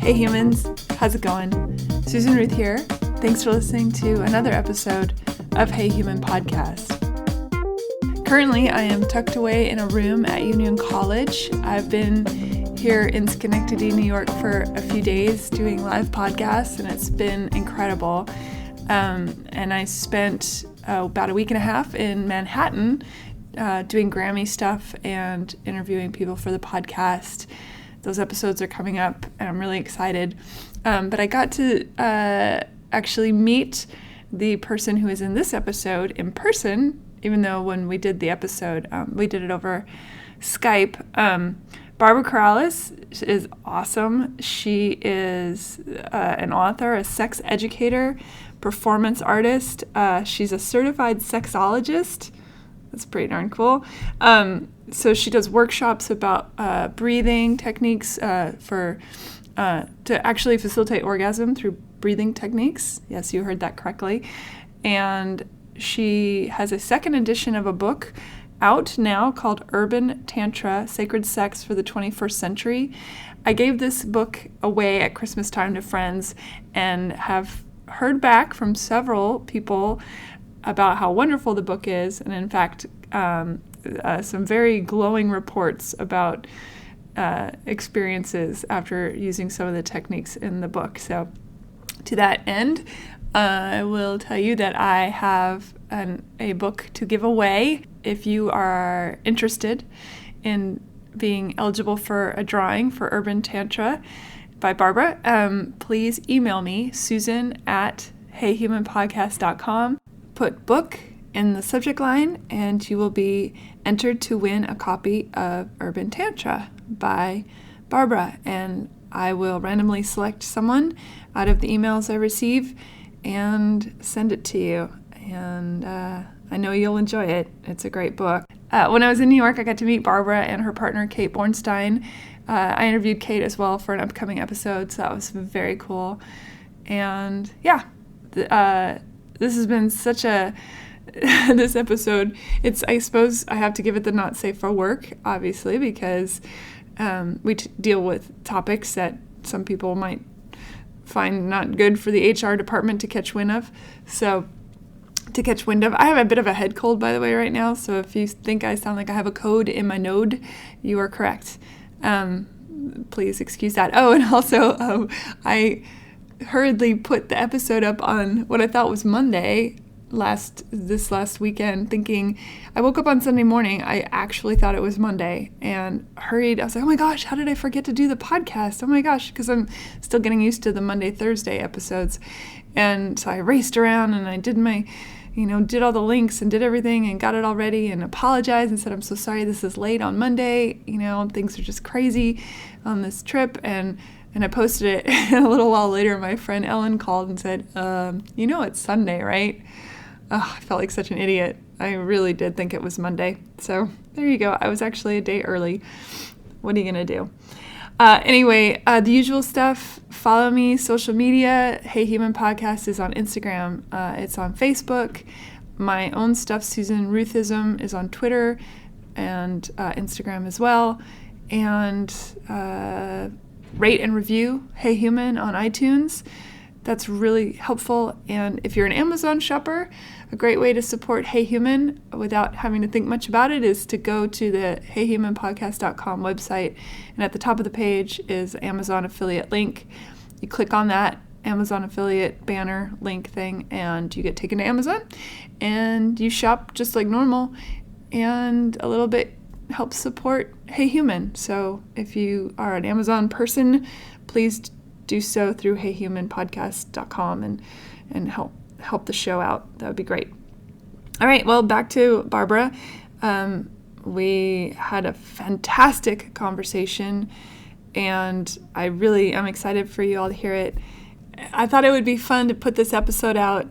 Hey humans, how's it going? Susan Ruth here. Thanks for listening to another episode of Hey Human Podcast. Currently, I am tucked away in a room at Union College. I've been here in Schenectady, New York for a few days doing live podcasts, and it's been incredible. And I spent about a week and a half in Manhattan doing Grammy stuff and interviewing people for the podcast. Those episodes are coming up, and I'm really excited. But I got to actually meet the person who is in this episode in person, even though when we did the episode, we did it over Skype. Barbara Carrellas is awesome. She is an author, a sex educator, performance artist. She's a certified sexologist. That's pretty darn cool. So she does workshops about breathing techniques to actually facilitate orgasm through breathing techniques. Yes, you heard that correctly. And she has a second edition of a book out now called Urban Tantra, Sacred Sex for the 21st Century. I gave this book away at Christmas time to friends and have heard back from several people about how wonderful the book is, and in fact, some very glowing reports about experiences after using some of the techniques in the book. So to that end, I will tell you that I have a book to give away. If you are interested in being eligible for a drawing for Urban Tantra by Barbara, please email me, susan@heyhumanpodcast.com. Put book in the subject line, and you will be entered to win a copy of Urban Tantra by Barbara. And I will randomly select someone out of the emails I receive and send it to you. And I know you'll enjoy it. It's a great book. When I was in New York, I got to meet Barbara and her partner, Kate Bornstein. I interviewed Kate as well for an upcoming episode, so that was very cool. And yeah, this has been such this episode, I suppose I have to give it the not safe for work, obviously, because we deal with topics that some people might find not good for the HR department to catch wind of. I have a bit of a head cold, by the way, right now, so if you think I sound like I have a code in my node, you are correct. Please excuse that. Oh, and also, I hurriedly put the episode up on what I thought was Monday this last weekend, thinking I woke up on Sunday morning. I actually thought it was Monday and hurried. I was like, oh my gosh, how did I forget to do the podcast? Oh my gosh, because I'm still getting used to the Monday, Thursday episodes. And so I raced around and I did did all the links and did everything and got it all ready and apologized and said, I'm so sorry this is late on Monday. Things are just crazy on this trip. And I posted it, and a little while later, my friend Ellen called and said, it's Sunday, right? Oh, I felt like such an idiot. I really did think it was Monday. So there you go. I was actually a day early. What are you going to do? Anyway, the usual stuff. Follow me, social media. Hey Human Podcast is on Instagram. It's on Facebook. My own stuff, Susan Ruthism, is on Twitter and Instagram as well. And rate and review Hey Human on iTunes. That's really helpful. And if you're an Amazon shopper, a great way to support Hey Human without having to think much about it is to go to the heyhumanpodcast.com website. And at the top of the page is Amazon affiliate link. You click on that Amazon affiliate banner link thing, and you get taken to Amazon. And you shop just like normal, and a little bit helps support Hey Human. So if you are an Amazon person, please do so through heyhumanpodcast.com and help the show out. That would be great. All right, well, back to Barbara. We had a fantastic conversation, and I really am excited for you all to hear it. I thought it would be fun to put this episode out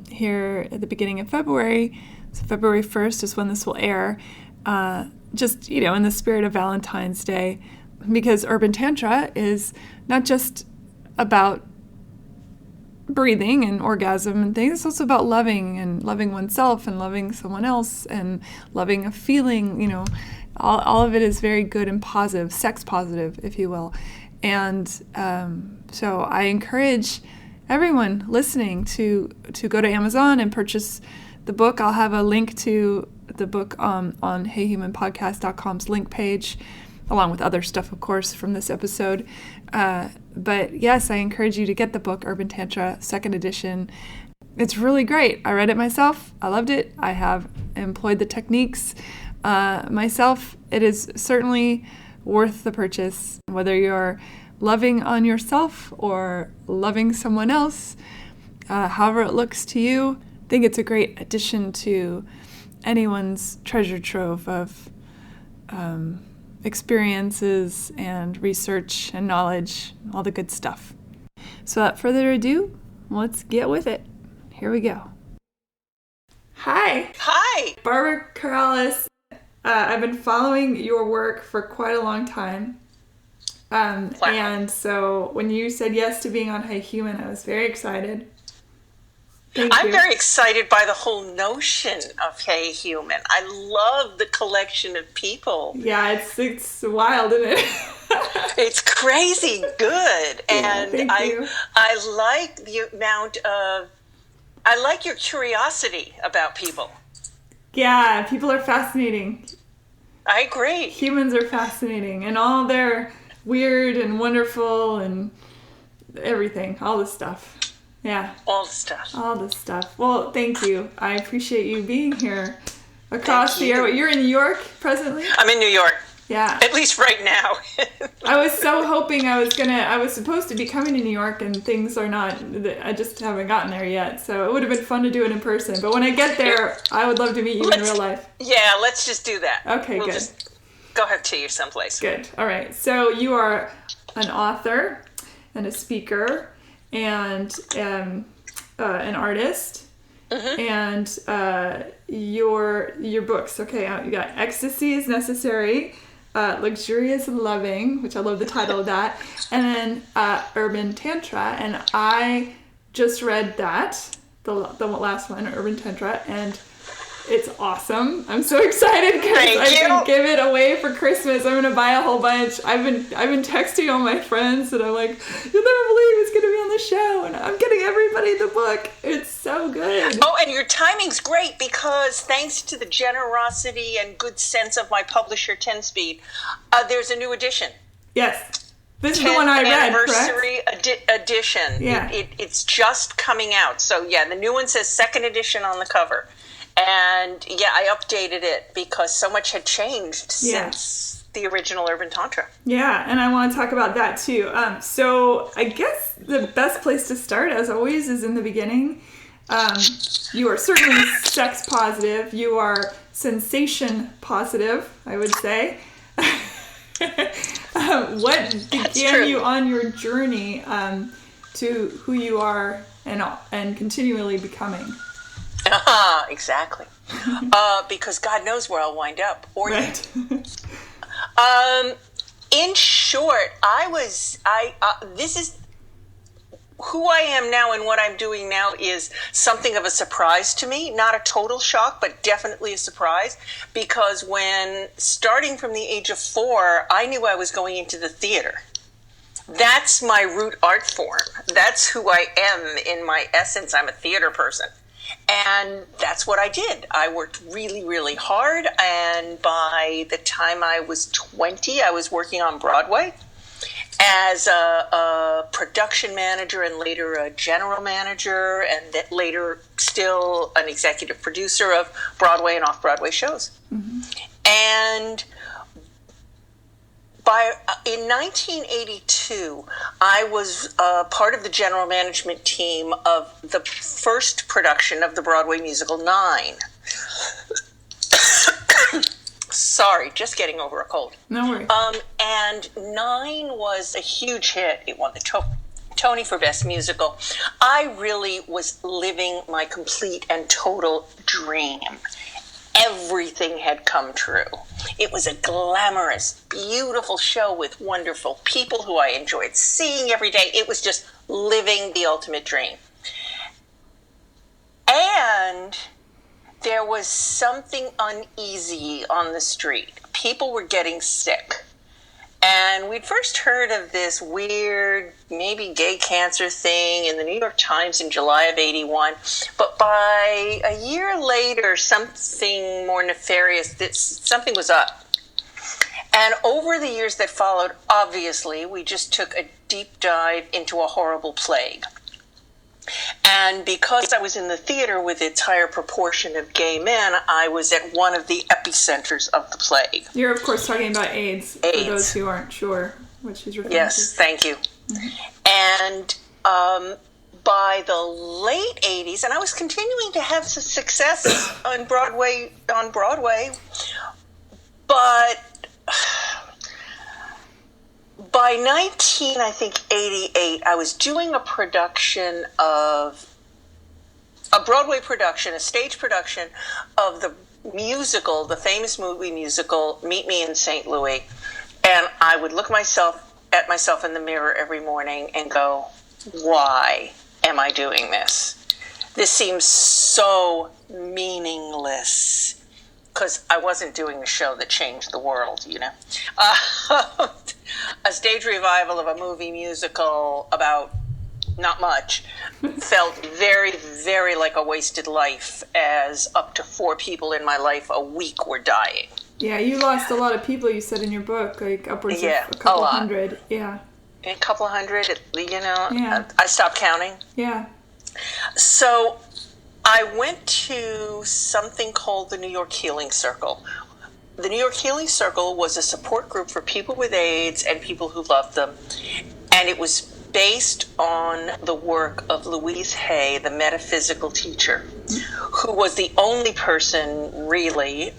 here at the beginning of February. So February 1st is when this will air. Just, in the spirit of Valentine's Day, because Urban Tantra is not just about breathing and orgasm and things. It's also about loving oneself and loving someone else and loving a feeling, all of it is very good and positive, sex positive, if you will. And so I encourage everyone listening to go to Amazon and purchase the book. I'll have a link to the book on heyhumanpodcast.com's link page, along with other stuff, of course, from this episode. But yes, I encourage you to get the book, Urban Tantra, 2nd edition. It's really great. I read it myself. I loved it. I have employed the techniques myself. It is certainly worth the purchase, whether you're loving on yourself or loving someone else, however it looks to you. I think it's a great addition to anyone's treasure trove of experiences and research and knowledge, all the good stuff. So without further ado, let's get with it. Here we go. Hi. Hi. Barbara Carrellas. I've been following your work for quite a long time. Wow. And so when you said yes to being on Hey Human, I was very excited. I'm very excited by the whole notion of Hey Human. I love the collection of people. Yeah, it's wild, isn't it? It's crazy good. Yeah, and I like the amount of, I like your curiosity about people. Yeah, people are fascinating. I agree. Humans are fascinating, and all their weird and wonderful and everything, all the stuff. Yeah. All the stuff. All the stuff. Well, thank you. I appreciate you being here across the airway. You're in New York presently? I'm in New York. Yeah. At least right now. I was so hoping I was supposed to be coming to New York, and things are not, I just haven't gotten there yet. So it would have been fun to do it in person. But when I get there, I would love to meet you in real life. Yeah, let's just do that. Okay, we'll good. Just go have tea or someplace. Good. All right. So you are an author and a speaker and an artist. Mm-hmm. And your books. Okay, you got Ecstasy is Necessary, Luxurious and Loving, which I love the title of that, and then Urban Tantra. And I just read that, the last one, Urban Tantra, and it's awesome. I'm so excited because I can give it away for Christmas. I'm gonna buy a whole bunch. I've been texting all my friends, and I'm like, you'll never believe it's gonna be on the show, and I'm getting everybody the book. It's so good. Oh, and your timing's great because thanks to the generosity and good sense of my publisher, 10-Speed, there's a new edition. Yes. This is the one I read, anniversary edition. Yeah. It's just coming out. So yeah, the new one says 2nd edition on the cover. And yeah, I updated it because so much had changed since the original Urban Tantra. Yeah, and I want to talk about that too. So I guess the best place to start, as always, is in the beginning. You are certainly sex positive. You are sensation positive, I would say. What began you on your journey to who you are and continually becoming? Exactly. Because God knows where I'll wind up, or right. In short, this is who I am now, and what I'm doing now is something of a surprise to me. Not a total shock, but definitely a surprise. Because when starting from the age of 4, I knew I was going into the theater. That's my root art form. That's who I am in my essence. I'm a theater person. And that's what I did. I worked really, really hard. And by the time I was 20, I was working on Broadway as a production manager and later a general manager, and then later still an executive producer of Broadway and off-Broadway shows. Mm-hmm. And in 1982, I was part of the general management team of the first production of the Broadway musical 9. Sorry, just getting over a cold. No worries. And 9 was a huge hit. It won the Tony for Best Musical. I really was living my complete and total dream. Everything had come true. It was a glamorous, beautiful show with wonderful people who I enjoyed seeing every day. It was just living the ultimate dream. And there was something uneasy on the street. People were getting sick. And we'd first heard of this weird, maybe gay cancer thing in the New York Times in July of 81. But by a year later, something more nefarious, something was up. And over the years that followed, obviously, we just took a deep dive into a horrible plague. And because I was in the theater with its higher proportion of gay men, I was at one of the epicenters of the plague. You're, of course, talking about AIDS, for those who aren't sure what she's referring to. Yes, thank you. And by the late 80s, and I was continuing to have some success on Broadway, but by 1988, I was doing a production of a Broadway production, a stage production of the musical, the famous movie musical, Meet Me in St. Louis. And I would look at myself in the mirror every morning and go, why am I doing this? This seems so meaningless. Because I wasn't doing a show that changed the world, you know. A stage revival of a movie musical about not much felt very, very like a wasted life, as up to 4 people in my life a week were dying. Yeah, you lost a lot of people, you said in your book, like upwards of a couple hundred. Yeah. A couple hundred, you know. Yeah. I stopped counting. Yeah. So I went to something called the New York Healing Circle. The New York Healing Circle was a support group for people with AIDS and people who loved them. And it was based on the work of Louise Hay, the metaphysical teacher, who was the only person really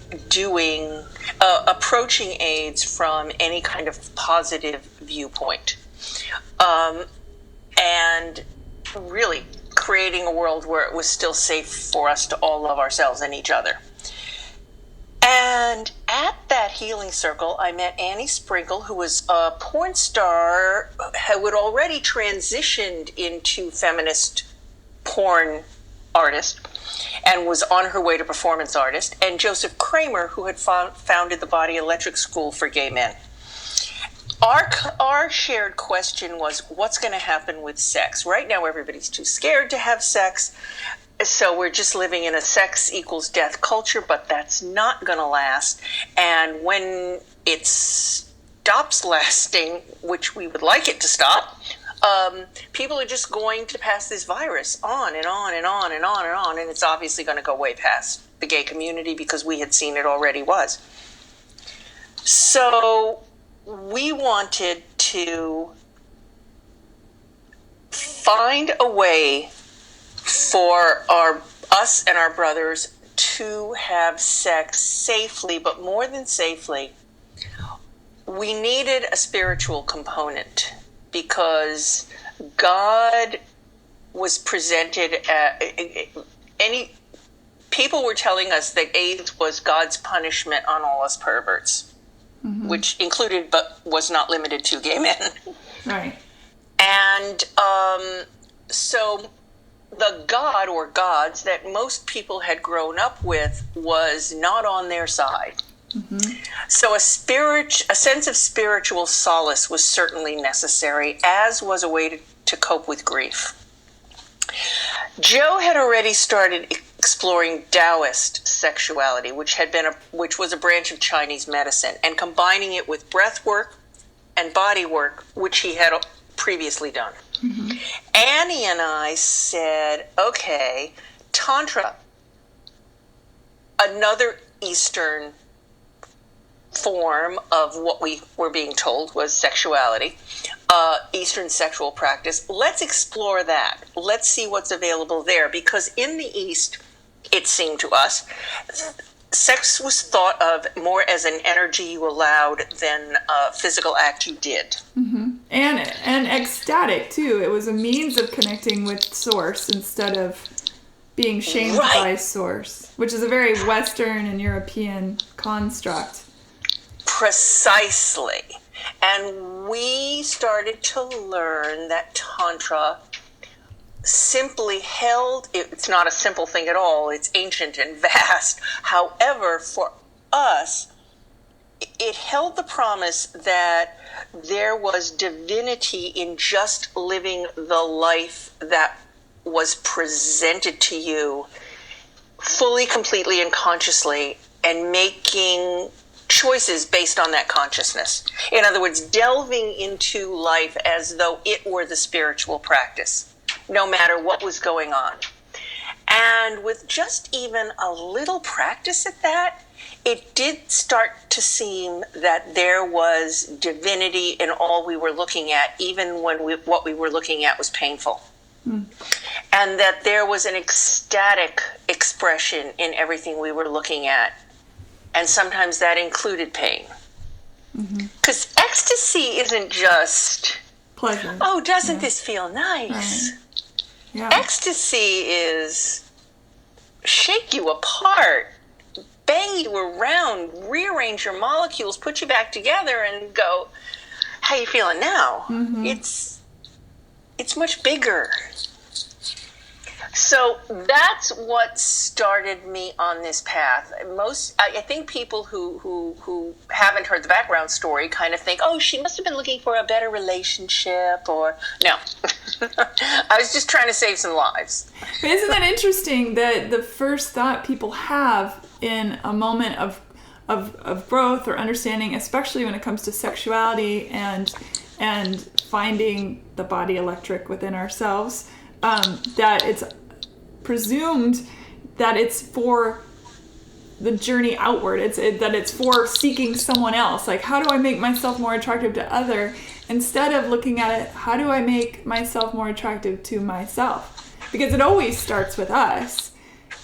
approaching AIDS from any kind of positive viewpoint. And really creating a world where it was still safe for us to all love ourselves and each other. And at that healing circle, I met Annie Sprinkle, who was a porn star who had already transitioned into feminist porn artist and was on her way to performance artist, and Joseph Kramer, who had founded the Body Electric School for Gay Men. Our shared question was, what's going to happen with sex? Right now, everybody's too scared to have sex, so we're just living in a sex equals death culture, but that's not going to last. And when it stops lasting, which we would like it to stop, people are just going to pass this virus on and on and on and on and on, and it's obviously going to go way past the gay community because we had seen it already was. So we wanted to find a way for us and our brothers to have sex safely, but more than safely, we needed a spiritual component because God was presented people were telling us that AIDS was God's punishment on all us perverts. Mm-hmm. Which included but was not limited to gay men. Right. And so the God or gods that most people had grown up with was not on their side. Mm-hmm. So a sense of spiritual solace was certainly necessary, as was a way to cope with grief. Joe had already started exploring Taoist sexuality, which was a branch of Chinese medicine, and combining it with breath work and body work, which he had previously done. Mm-hmm. Annie and I said, okay, Tantra, another Eastern form of what we were being told was sexuality, Eastern sexual practice. Let's explore that. Let's see what's available there, because in the East, it seemed to us, sex was thought of more as an energy you allowed than a physical act you did. Mm-hmm. And ecstatic, too. It was a means of connecting with Source instead of being shamed by Source, which is a very Western and European construct. Precisely. And we started to learn that Tantra simply held, it's not a simple thing at all, it's ancient and vast. However, for us, it held the promise that there was divinity in just living the life that was presented to you fully, completely, and consciously, and making choices based on that consciousness. In other words, delving into life as though it were the spiritual practice, no matter what was going on. And with just even a little practice at that, it did start to seem that there was divinity in all we were looking at, even when what we were looking at was painful. And that there was an ecstatic expression in everything we were looking at. And sometimes that included pain. Because ecstasy isn't just pleasure. Oh, doesn't this feel nice? Right. Yeah. Ecstasy is shake you apart, bang you around, rearrange your molecules, put you back together, and go, how you feeling now? It's much bigger. So that's what started me on this path. I think people who haven't heard the background story kind of think, oh, she must have been looking for a better relationship, or no. I was just trying to save some lives. But isn't that interesting that the first thought people have in a moment of growth or understanding, especially when it comes to sexuality and finding the body electric within ourselves, that it's presumed that it's for the journey outward. That it's for seeking someone else. Like, how do I make myself more attractive to other? Instead of looking at it, how do I make myself more attractive to myself? Because it always starts with us,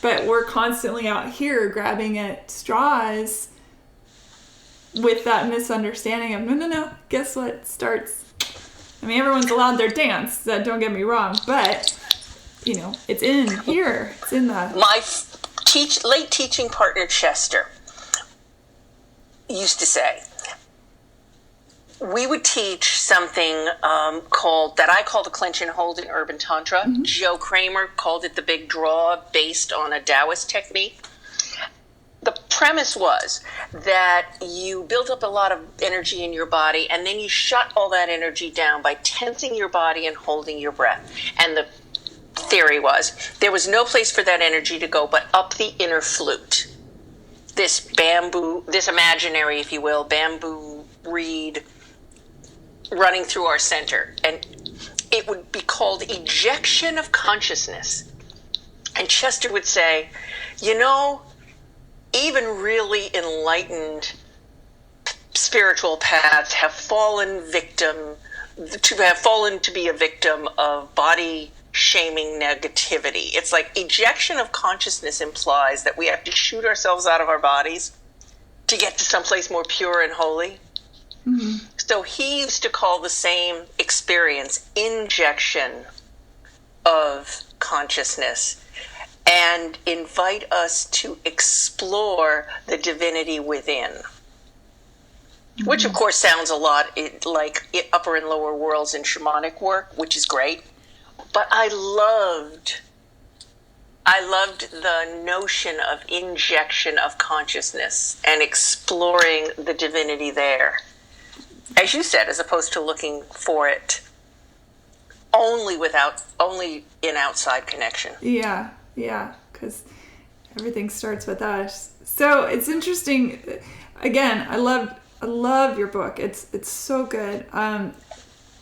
but we're constantly out here grabbing at straws with that misunderstanding of no. Guess what starts? I mean, everyone's allowed their dance. Don't get me wrong, but it's in here. It's in the... My late teaching partner, Chester, used to say, we would teach something that I call the clench and hold in urban Tantra. Joe Kramer called it the big draw, based on a Taoist technique. The premise was that you build up a lot of energy in your body, and then you shut all that energy down by tensing your body and holding your breath. And the theory was there was no place for that energy to go but up the inner flute. This bamboo, this imaginary, if you will, bamboo reed running through our center. And it would be called ejection of consciousness. And Chester would say, even really enlightened spiritual paths have fallen to be a victim of body shaming negativity. It's like ejection of consciousness implies that we have to shoot ourselves out of our bodies to get to someplace more pure and holy. So he used to call the same experience injection of consciousness, and invite us to explore the divinity within. Which, of course, sounds a lot like upper and lower worlds in shamanic work, which is great. But I loved the notion of injection of consciousness and exploring the divinity there. As you said, as opposed to looking for it only in outside connection. Yeah, because everything starts with us. So it's interesting. Again, I love your book. It's so good.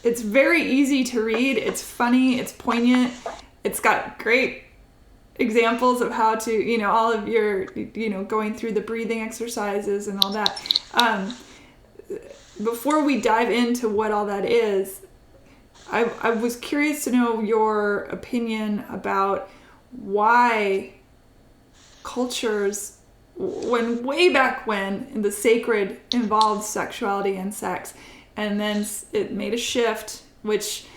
It's very easy to read. It's funny. It's poignant. It's got great examples of how to, all of your, going through the breathing exercises and all that. Before we dive into what all that is, I was curious to know your opinion about why cultures, way back when the sacred involved sexuality and sex, and then it made a shift, which,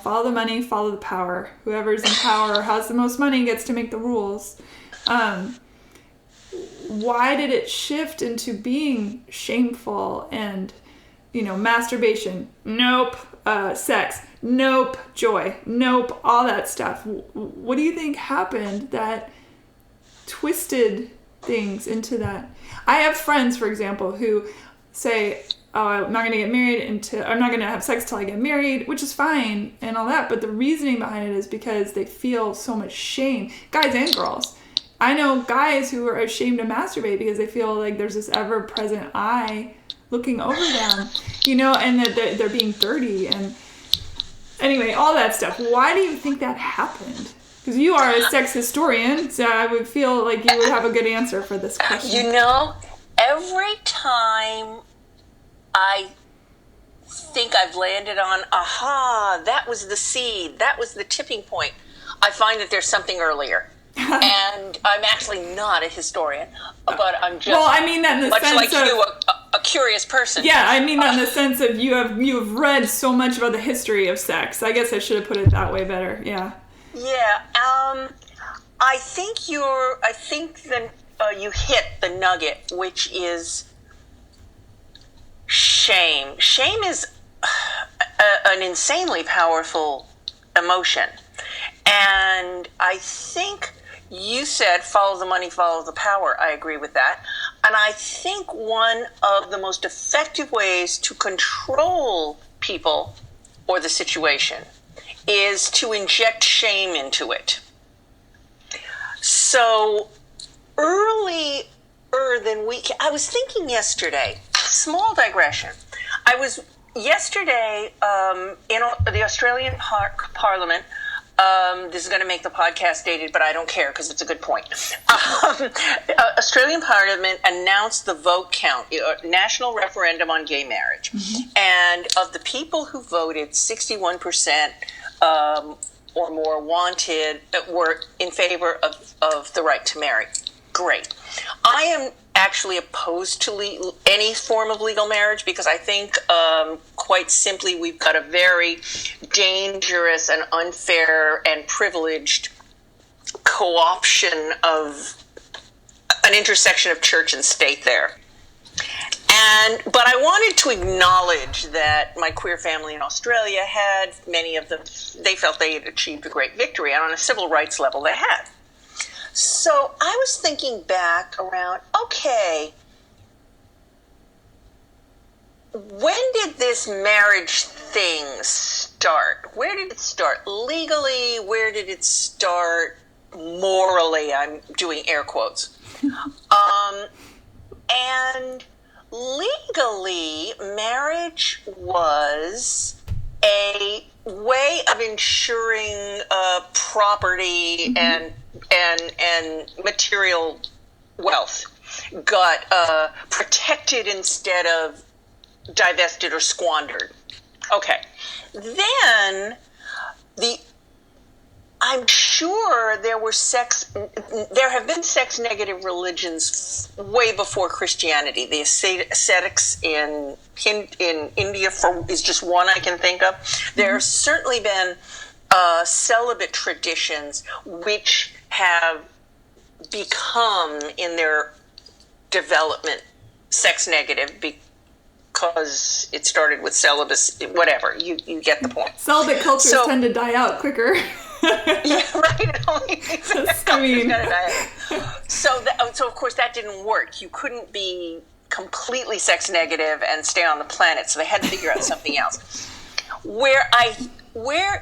follow the money, follow the power. Whoever's in power has the most money gets to make the rules. Why did it shift into being shameful and, masturbation? Nope. Sex? Nope. Joy? Nope. All that stuff. What do you think happened that twisted things into that? I have friends, for example, who say, oh, I'm not going to get married I'm not going to have sex till I get married, which is fine and all that. But the reasoning behind it is because they feel so much shame, guys and girls. I know guys who are ashamed to masturbate because they feel like there's this ever-present eye looking over them, and that they're being dirty. And anyway, all that stuff. Why do you think that happened? Because you are a sex historian, so I would feel like you would have a good answer for this question. Every time I think I've landed on, that was the seed, that was the tipping point, I find that there's something earlier. And I'm actually not a historian, but I'm just I mean that in the much sense like of, you, a curious person. Yeah, I mean that in the sense of you have read so much about the history of sex. I guess I should have put it that way better. Yeah. Yeah. I think you hit the nugget, which is shame. Shame is an insanely powerful emotion, and I think. You said follow the money, follow the power. I agree with that. And I think one of the most effective ways to control people or the situation is to inject shame into it. So earlier than I was thinking yesterday, small digression. I was yesterday in the Australian Parliament. This is going to make the podcast dated, but I don't care because it's a good point. Australian Parliament announced the vote count, national referendum on gay marriage. Mm-hmm. And of the people who voted, 61% or more were in favor of the right to marry. Great. I am actually opposed to any form of legal marriage because I think, quite simply, we've got a very dangerous and unfair and privileged co-option of an intersection of church and state there. But I wanted to acknowledge that my queer family in Australia many of them, they felt they had achieved a great victory, and on a civil rights level they had. So I was thinking back around, okay, when did this marriage thing start? Where did it start? Legally, where did it start morally? I'm doing air quotes. And legally, marriage was a way of ensuring property and material wealth got protected instead of divested or squandered. Okay. Then I'm sure there have been sex negative religions way before Christianity. The ascetics in India is just one I can think of. There's certainly been celibate traditions which have become in their development sex negative because it started with celibacy, whatever, you get the point. Celibate cultures tend to die out quicker. Yeah, right. So of course that didn't work. You couldn't be completely sex negative and stay on the planet, so they had to figure out something else. Where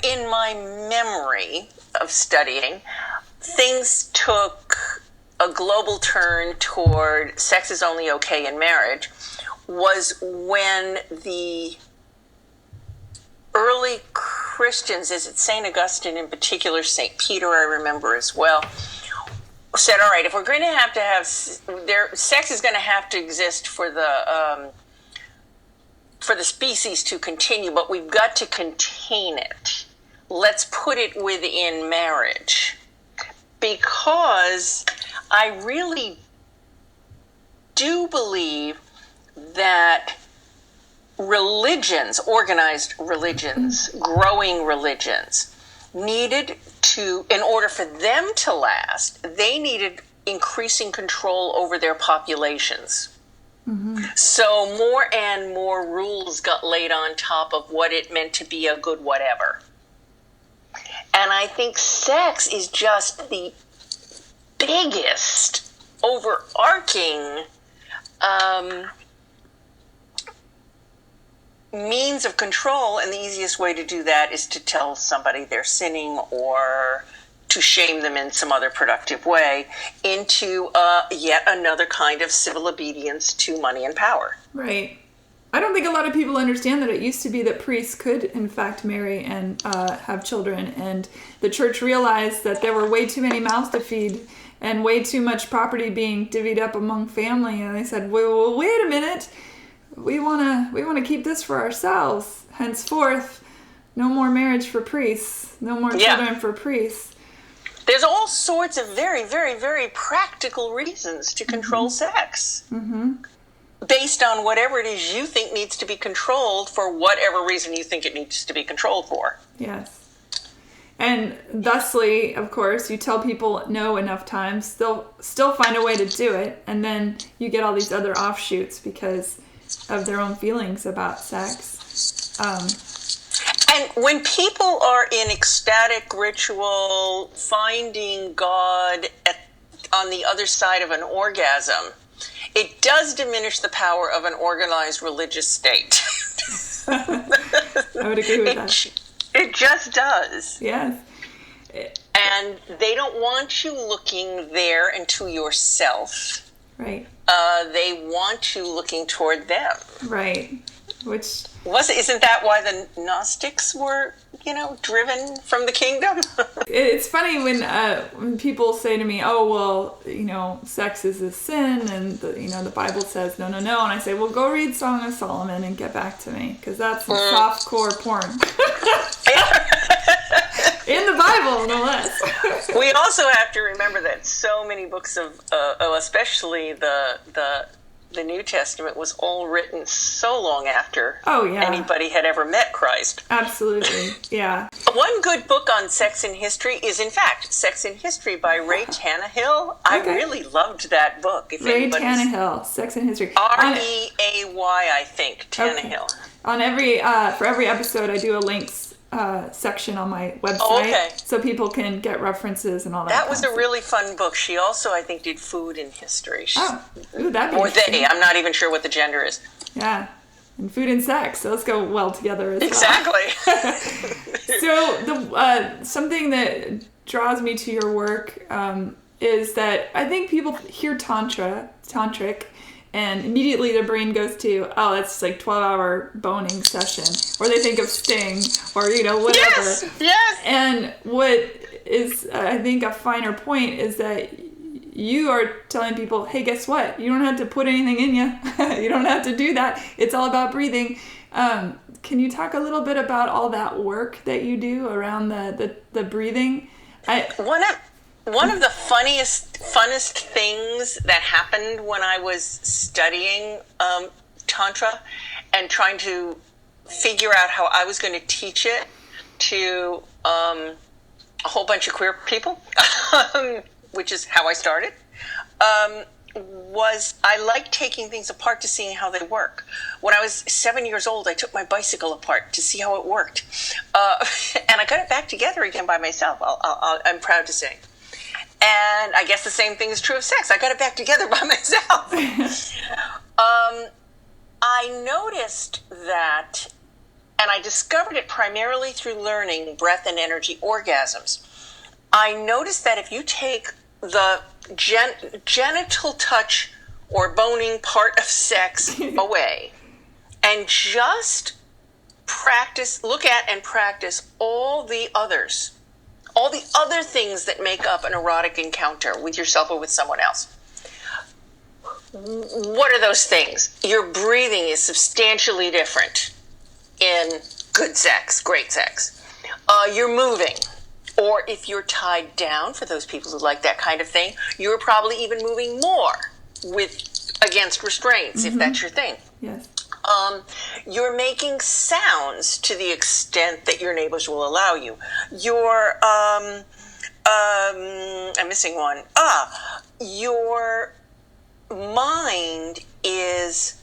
in my memory of studying, things took a global turn toward sex is only okay in marriage was when the early Christians, is it St. Augustine in particular, St. Peter I remember as well, said, all right, if we're going to have sex is going to have to exist for the species to continue, but we've got to contain it. Let's put it within marriage. Because I really do believe that religions, organized religions, growing religions, needed to, in order for them to last, they needed increasing control over their populations. Mm-hmm. So more and more rules got laid on top of what it meant to be a good whatever. And I think sex is just the biggest overarching means of control, and the easiest way to do that is to tell somebody they're sinning or to shame them in some other productive way into yet another kind of civil obedience to money and power. Right. I don't think a lot of people understand that it used to be that priests could, in fact, marry and have children, and the church realized that there were way too many mouths to feed and way too much property being divvied up among family, and they said, well, wait a minute, we want to keep this for ourselves. Henceforth, no more marriage for priests, no more children for priests. There's all sorts of very, very, very practical reasons to control sex. Based on whatever it is you think needs to be controlled for whatever reason you think it needs to be controlled for. Yes. And thusly, of course, you tell people no enough times, they'll still find a way to do it, and then you get all these other offshoots because of their own feelings about sex. And when people are in ecstatic ritual, finding God on the other side of an orgasm, it does diminish the power of an organized religious state. I would agree with that. It just does. Yes. And they don't want you looking there and to yourself. Right. They want you looking toward them. Right. Which isn't that why the Gnostics were, driven from the kingdom? It's funny when people say to me, "Oh, well, sex is a sin," and the Bible says no, and I say, "Well, go read Song of Solomon and get back to me, because that's some softcore porn." In the Bible, no less. We also have to remember that so many books of, especially the New Testament, was all written so long after anybody had ever met Christ. Absolutely, yeah. One good book on sex in history is, in fact, Sex in History by Ray Tannehill. I really loved that book. Ray Tannehill, Sex in History. R-E-A-Y, I think, Tannehill. Okay. On for every episode, I do a links section on my website, so people can get references and all that. That was a really fun book. She also, I think, did food and history. That'd be or they. I'm not even sure what the gender is. Yeah, and food and sex. Those go well together as well. So something that draws me to your work is that I think people hear tantric, and immediately their brain goes to, oh, that's like 12-hour boning session. Or they think of Sting, or, whatever. Yes. And what is, I think, a finer point is that you are telling people, hey, guess what? You don't have to put anything in you. You don't have to do that. It's all about breathing. Can you talk a little bit about all that work that you do around the breathing? One of the funnest things that happened when I was studying Tantra and trying to figure out how I was going to teach it to a whole bunch of queer people, which is how I started, was I like taking things apart to see how they work. When I was 7 years old, I took my bicycle apart to see how it worked. And I got it back together again by myself, I'm proud to say. And I guess the same thing is true of sex. I got it back together by myself. I noticed that, and I discovered it primarily through learning breath and energy orgasms. I noticed that if you take the genital touch or boning part of sex away and just look at and practice all the others, all the other things that make up an erotic encounter with yourself or with someone else. What are those things? Your breathing is substantially different in good sex, great sex. You're moving. Or if you're tied down, for those people who like that kind of thing, you're probably even moving more against restraints, if that's your thing. Yes. You're making sounds to the extent that your neighbors will allow you. You're, I'm missing one. Your mind is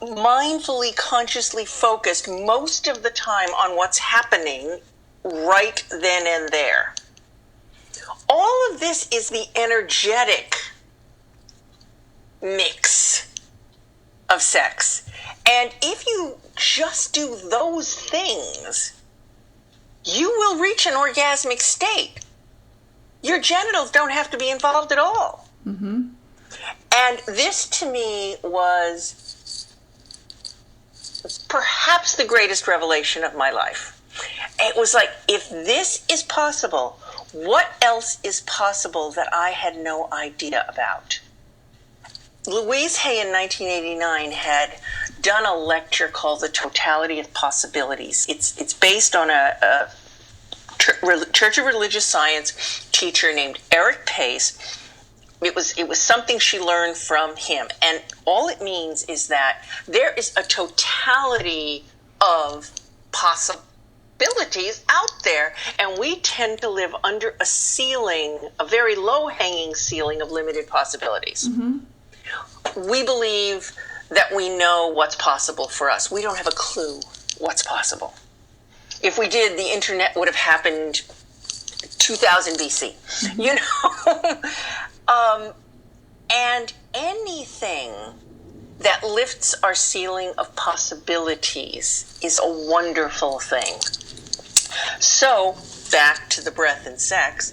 mindfully, consciously focused most of the time on what's happening right then and there. All of this is the energetic mix of sex. And if you just do those things, you will reach an orgasmic state. Your genitals don't have to be involved at all. Mm-hmm. And this, to me, was perhaps the greatest revelation of my life. It was like, if this is possible, what else is possible that I had no idea about? Louise Hay in 1989 had done a lecture called The Totality of Possibilities. It's based on a Church of Religious Science teacher named Eric Pace. It was something she learned from him. And all it means is that there is a totality of possibilities out there, and we tend to live under a ceiling, a very low-hanging ceiling of limited possibilities. Mm-hmm. We believe that we know what's possible for us. We don't have a clue what's possible. If we did, the internet would have happened 2000 BC, mm-hmm. you know? And anything that lifts our ceiling of possibilities is a wonderful thing. So, back to the breath and sex.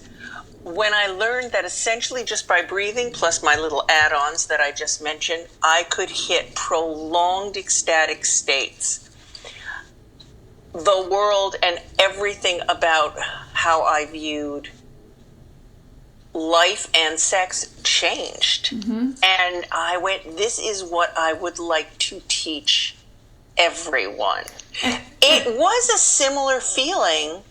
When I learned that essentially just by breathing, plus my little add-ons that I just mentioned, I could hit prolonged ecstatic states, the world and everything about how I viewed life and sex changed. Mm-hmm. And I went, this is what I would like to teach everyone. It was a similar feeling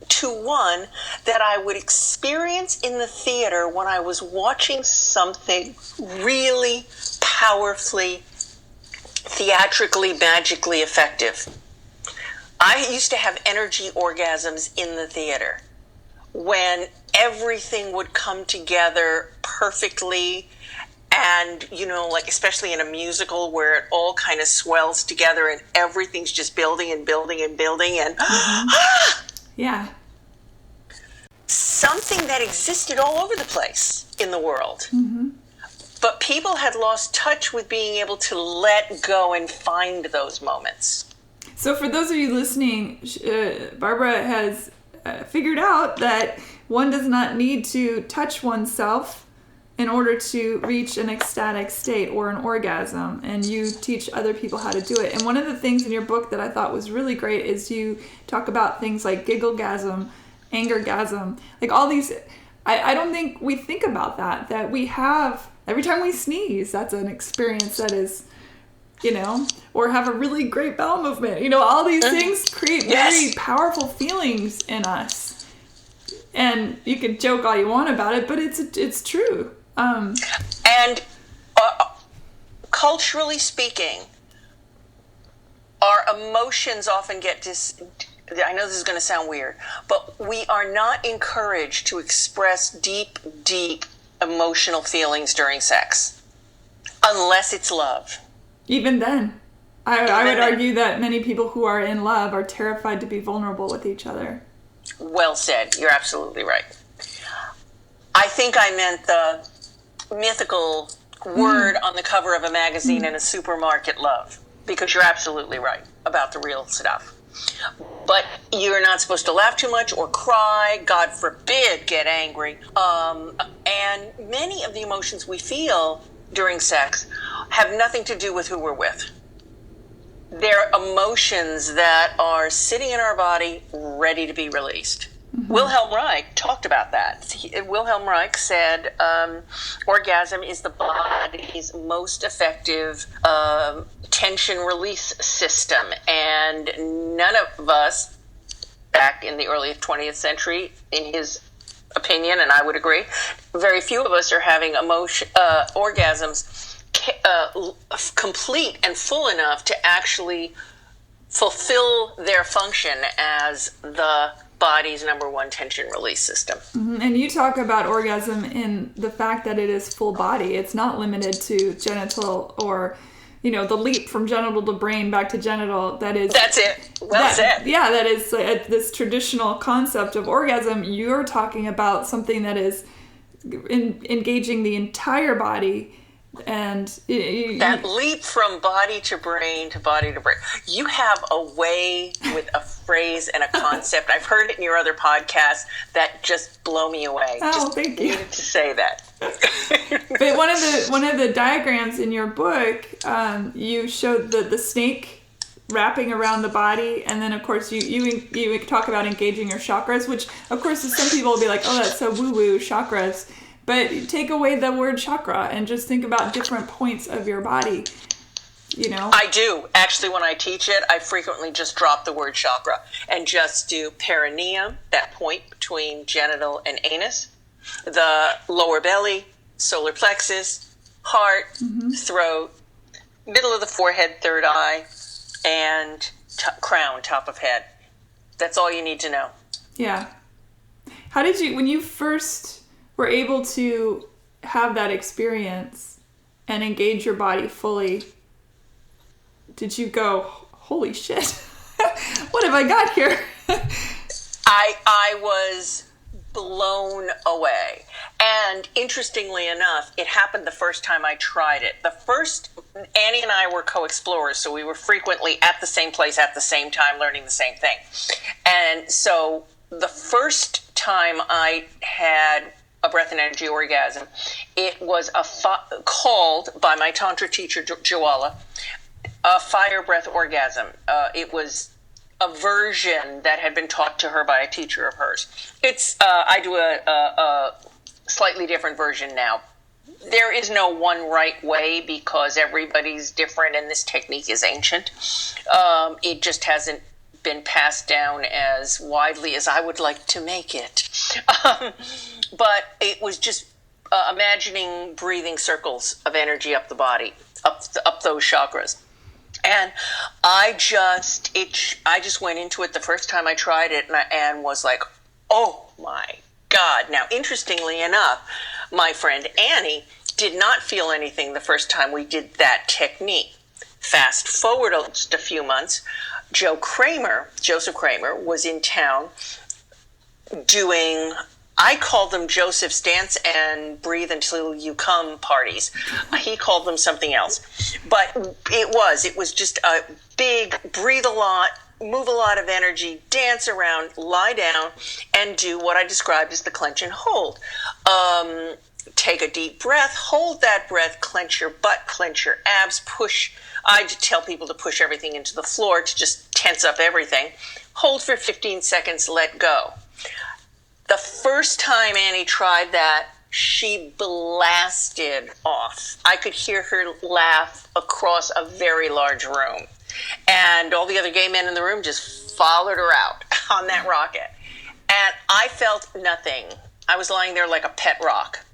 to one that I would experience in the theater when I was watching something really powerfully, theatrically, magically effective. I used to have energy orgasms in the theater when everything would come together perfectly, and, you know, like especially in a musical where it all kind of swells together and everything's just building and building and building and yeah. Something that existed all over the place in the world. Mm-hmm. But people had lost touch with being able to let go and find those moments. So for those of you listening, Barbara has figured out that one does not need to touch oneself in order to reach an ecstatic state or an orgasm, and you teach other people how to do it. And one of the things in your book that I thought was really great is you talk about things like gigglegasm, angergasm, like all these. I don't think we think about that we have every time we sneeze. That's an experience that is, you know, or have a really great bowel movement. You know, all these things create very powerful feelings in us. And you can joke all you want about it, but it's true. And culturally speaking, our emotions often get I know this is going to sound weird, but we are not encouraged to express deep, deep emotional feelings during sex, unless it's love. Even then, I would argue that many people who are in love are terrified to be vulnerable with each other. Well said. You're absolutely right. I think I meant the mythical word on the cover of a magazine in a supermarket, love, because you're absolutely right about the real stuff. But you're not supposed to laugh too much or cry, God forbid, get angry. And many of the emotions we feel during sex have nothing to do with who we're with. They're emotions that are sitting in our body, ready to be released. Mm-hmm. Wilhelm Reich talked about that. Wilhelm Reich said orgasm is the body's most effective tension release system. And none of us, back in the early 20th century, in his opinion, and I would agree, very few of us are having orgasms complete and full enough to actually fulfill their function as the body's number one tension release system. Mm-hmm. And you talk about orgasm in the fact that it is full body. It's not limited to genital or, you know, the leap from genital to brain back to genital. That's it. Well said. Yeah, that is this traditional concept of orgasm. You're talking about something that is engaging the entire body And that leap from body to brain to body to brain. You have a way with a phrase and a concept. I've heard it in your other podcasts that just blow me away. Thank you. Needed to say that. But one of the diagrams in your book, you showed the snake wrapping around the body, and then of course you talk about engaging your chakras, which of course some people will be like, oh, that's so woo-woo, chakras. But take away the word chakra and just think about different points of your body, I do. Actually, when I teach it, I frequently just drop the word chakra and just do perineum, that point between genital and anus, the lower belly, solar plexus, heart, throat, middle of the forehead, third eye, and crown, top of head. That's all you need to know. Yeah. How did you, when you first were able to have that experience and engage your body fully, did you go, holy shit, what have I got here? I was blown away. And interestingly enough, it happened the first time I tried it. Annie and I were co-explorers, so we were frequently at the same place at the same time, learning the same thing. And so the first time I had a breath and energy orgasm, it was called by my Tantra teacher, Jwala, a fire breath orgasm. It was a version that had been taught to her by a teacher of hers. I do a slightly different version now. There is no one right way because everybody's different and this technique is ancient. It just hasn't been passed down as widely as I would like to make it. But it was just imagining breathing circles of energy up the body, up those chakras. And I just went into it the first time I tried it and was like, oh my God. Now, interestingly enough, my friend Annie did not feel anything the first time we did that technique. Fast forward just a few months, Joseph Kramer, was in town doing, I called them Joseph's Dance and Breathe Until You Come parties. He called them something else. But it was just a big breathe a lot, move a lot of energy, dance around, lie down, and do what I described as the clench and hold. Take a deep breath, hold that breath, clench your butt, clench your abs, push. I tell people to push everything into the floor to just tense up everything. Hold for 15 seconds, let go. The first time Annie tried that, she blasted off. I could hear her laugh across a very large room. And all the other gay men in the room just followed her out on that rocket. And I felt nothing. I was lying there like a pet rock.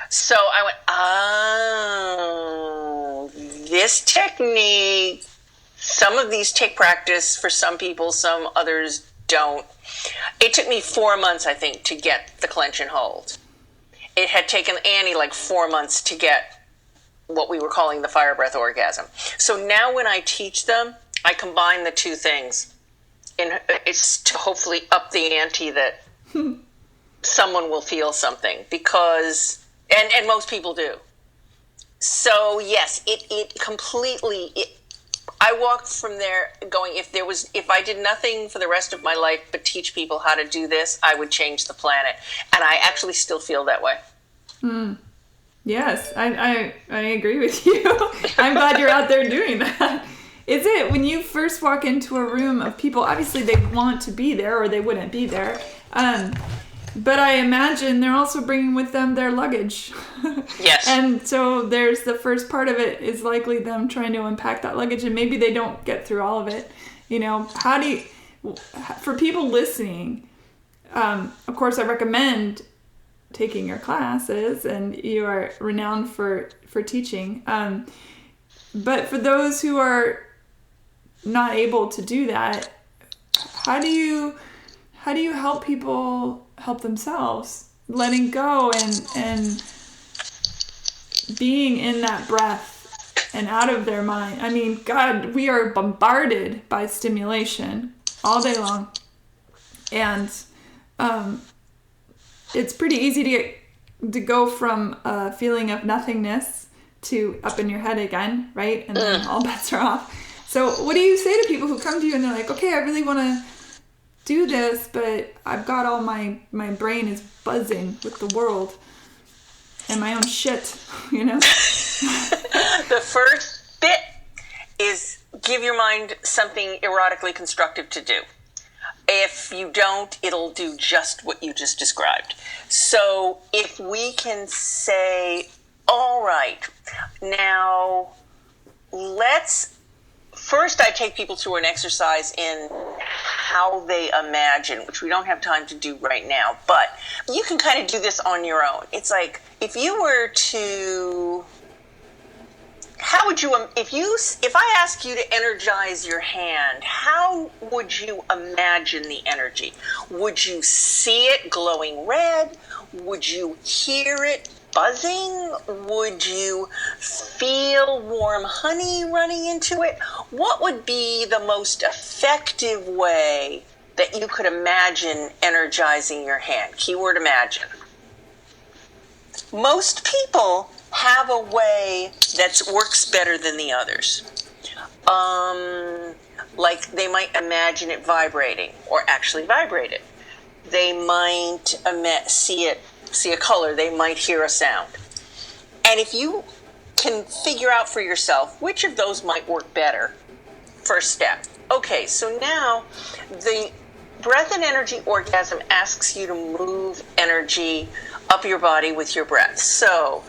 So I went, oh, this technique, some of these take practice for some people, some others don't. It took me 4 months, I think, to get the clench and hold. It had taken Annie like 4 months to get what we were calling the fire breath orgasm. So now when I teach them, I combine the two things. And it's to hopefully up the ante that someone will feel something because, and most people do. So yes, it completely, I walked from there going, if I did nothing for the rest of my life but teach people how to do this, I would change the planet. And I actually still feel that way. Yes, I agree with you. I'm glad you're out there doing that. Is it when you first walk into a room of people, obviously they want to be there or they wouldn't be there. But I imagine they're also bringing with them their luggage. Yes. And so there's the first part of it is likely them trying to unpack that luggage and maybe they don't get through all of it. How do you, for people listening, of course I recommend taking your classes and you are renowned for teaching. But for those who are not able to do that, how do you help people help themselves, letting go and being in that breath and out of their mind? I mean, God, we are bombarded by stimulation all day long. And it's pretty easy to go from a feeling of nothingness to up in your head again, right? And then all bets are off. So what do you say to people who come to you and they're like, okay, I really want to do this, but I've got all my brain is buzzing with the world and my own shit, you know? The first bit is give your mind something erotically constructive to do. If you don't, it'll do just what you just described. So if we can say, all right, now first I take people through an exercise in how they imagine, which we don't have time to do right now, but you can kind of do this on your own. It's like, if you were to, how would you, if I ask you to energize your hand, how would you imagine the energy? Would you see it glowing red? Would you hear it buzzing? Would you feel warm honey running into it? What would be the most effective way that you could imagine energizing your hand? Keyword imagine. Most people have a way that works better than the others. Like they might imagine it vibrating or actually vibrate it. They might see a color. They might hear a sound. And if you can figure out for yourself which of those might work better, first step. Okay, so now the breath and energy orgasm asks you to move energy up your body with your breath. So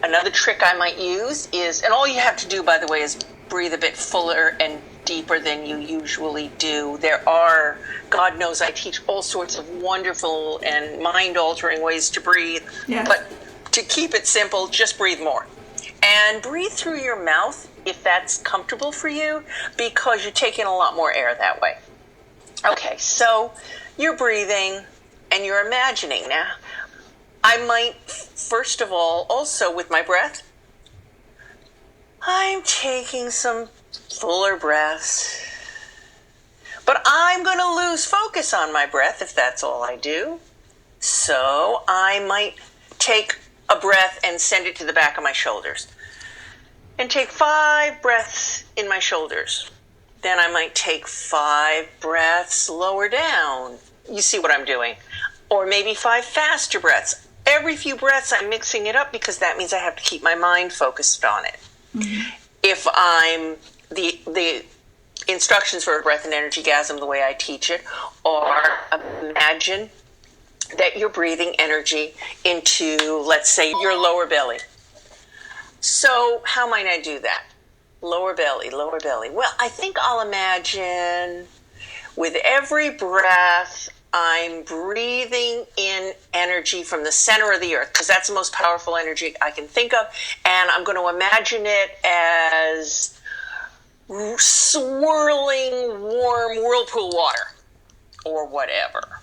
another trick I might use is, and all you have to do, by the way, is breathe a bit fuller and deeper than you usually do. There are, God knows, I teach all sorts of wonderful and mind-altering ways to breathe. Yeah. But to keep it simple, just breathe more. And breathe through your mouth if that's comfortable for you, because you're taking a lot more air that way. Okay, so you're breathing and you're imagining. Now, I might, first of all, also with my breath, I'm taking some fuller breaths. But I'm going to lose focus on my breath if that's all I do. So I might take a breath and send it to the back of my shoulders. And take 5 breaths in my shoulders. Then I might take 5 breaths lower down. You see what I'm doing. Or maybe 5 faster breaths. Every few breaths I'm mixing it up because that means I have to keep my mind focused on it. Mm-hmm. If I'm the instructions for a breath and energy gasm, the way I teach it, are imagine that you're breathing energy into, let's say, your lower belly. So how might I do that? Lower belly, lower belly. Well, I think I'll imagine with every breath, I'm breathing in energy from the center of the earth, because that's the most powerful energy I can think of. And I'm going to imagine it as swirling warm whirlpool water or whatever.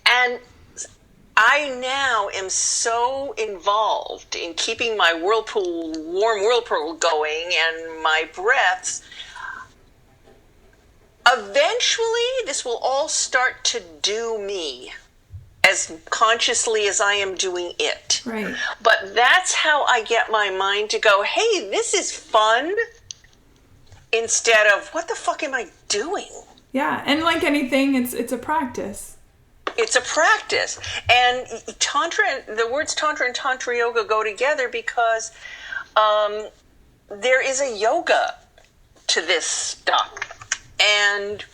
And I now am so involved in keeping my warm whirlpool going and my breaths. Eventually, this will all start to do me as consciously as I am doing it. Right. But that's how I get my mind to go, hey, this is fun, instead of, what the fuck am I doing? Yeah, and like anything, it's a practice. It's a practice. And Tantra, the words Tantra and Tantra Yoga go together because there is a yoga to this stuff. And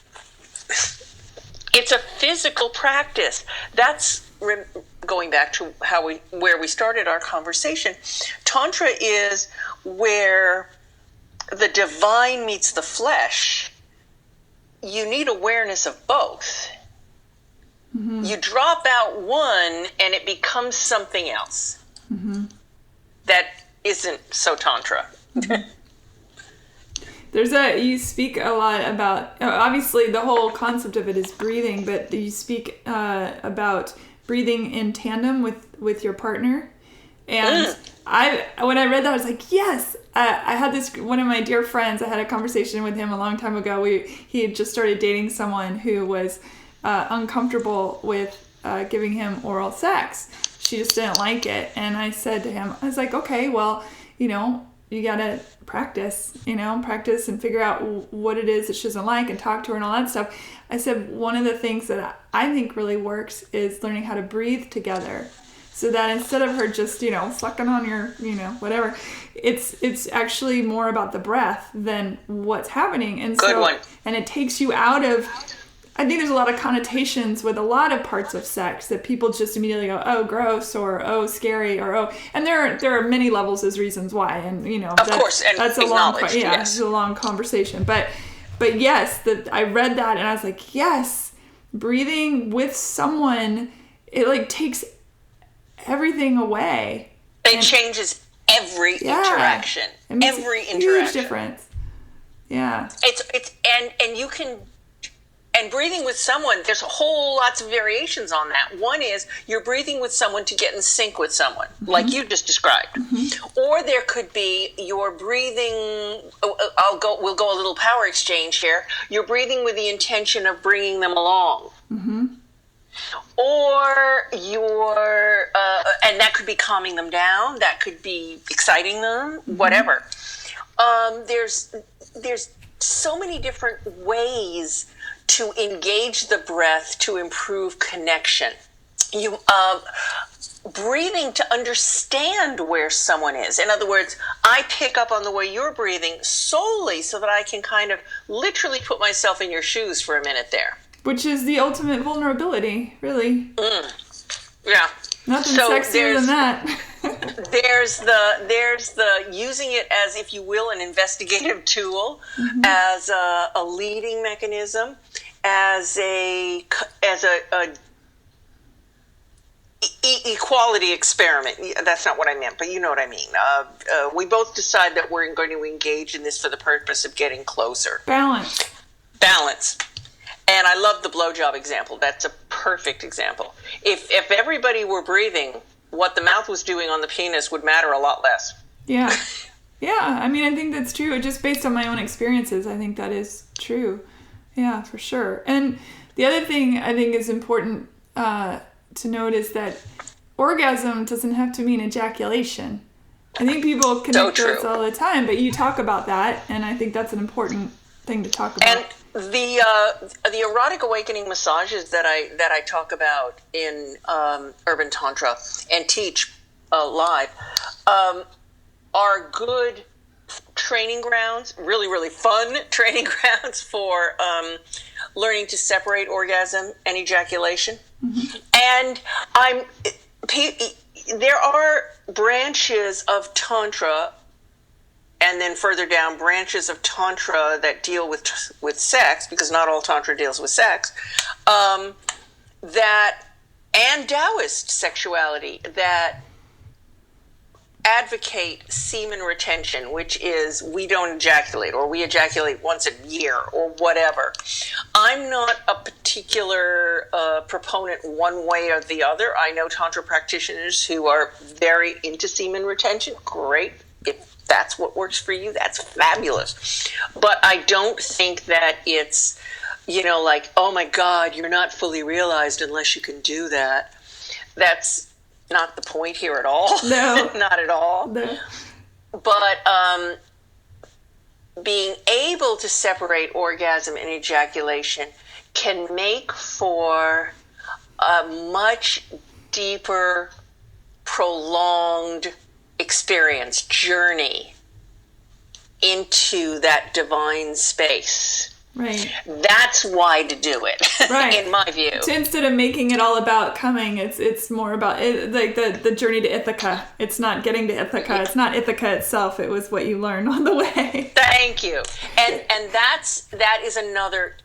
it's a physical practice. That's going back to where we started our conversation. Tantra is where the divine meets the flesh. You need awareness of both. Mm-hmm. You drop out one and it becomes something else. Mm-hmm. That isn't so Tantra. Mm-hmm. You speak a lot about, obviously the whole concept of it is breathing, but you speak about breathing in tandem with your partner. And when I read that, I was like, yes. I had one of my dear friends, I had a conversation with him a long time ago. He had just started dating someone who was uncomfortable with giving him oral sex. she just didn't like it. And I said to him, I was like, okay, well, you got to practice and figure out what it is that she doesn't like and talk to her and all that stuff. I said, one of the things that I think really works is learning how to breathe together. So that instead of her just, sucking on your, whatever, it's actually more about the breath than what's happening. And Good one. And it takes you out of, I think there's a lot of connotations with a lot of parts of sex that people just immediately go, oh, gross, or oh, scary, or oh, and there are many levels as reasons why, and of course, and that's yes. It's a long conversation, but yes, that I read that and I was like, yes, breathing with someone, it like takes everything away. It changes every interaction. It makes every a interaction. Huge difference. Yeah. It's and you can. And breathing with someone, there's lots of variations on that. One is you're breathing with someone to get in sync with someone, like you just described. Or there could be you're breathing, we'll go a little power exchange here. You're breathing with the intention of bringing them along. Or you're, and that could be calming them down, that could be exciting them, whatever. There's so many different ways to engage the breath to improve connection. You breathing to understand where someone is. In other words, I pick up on the way you're breathing solely so that I can kind of literally put myself in your shoes for a minute there. Which is the ultimate vulnerability, really. Yeah. Nothing sexier than that. There's the using it as, if you will, an investigative tool, as a leading mechanism, as a equality experiment. That's not what I meant, but you know what I mean. We both decide that we're going to engage in this for the purpose of getting closer. Balance. And I love the blowjob example. That's a perfect example. If everybody were breathing, what the mouth was doing on the penis would matter a lot less. Yeah. Yeah. I mean, I think that's true. Just based on my own experiences, I think that is true. Yeah, for sure. And the other thing I think is important to note is that orgasm doesn't have to mean ejaculation. I think people connect those all the time, but you talk about that, and I think that's an important thing to talk about. And the erotic awakening massages that I talk about in Urban Tantra and teach live are good training grounds, really, really fun training grounds for learning to separate orgasm and ejaculation. And there are branches of Tantra, and then further down, branches of Tantra that deal with sex, because not all Tantra deals with sex, and Taoist sexuality that advocate semen retention, which is we don't ejaculate, or we ejaculate once a year, or whatever. I'm not a particular proponent one way or the other. I know Tantra practitioners who are very into semen retention. Great. If that's what works for you, that's fabulous. But I don't think that it's, like, oh my God, you're not fully realized unless you can do that. That's not the point here at all. No. Not at all. No. But being able to separate orgasm and ejaculation can make for a much deeper, prolonged experience, journey into that divine space. Right. That's why to do it, right. In my view. So instead of making it all about coming, it's more about like the journey to Ithaca. It's not getting to Ithaca. It's not Ithaca itself. It was what you learned on the way. Thank you. And that is another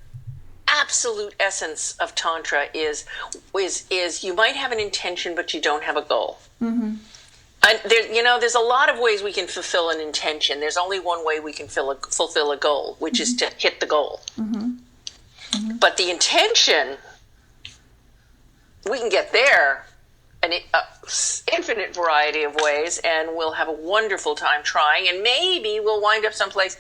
absolute essence of Tantra is you might have an intention, but you don't have a goal. Mm-hmm. And there's a lot of ways we can fulfill an intention. There's only one way we can fulfill a goal, which is to hit the goal. Mm-hmm. Mm-hmm. But the intention, we can get there an infinite variety of ways, and we'll have a wonderful time trying, and maybe we'll wind up someplace,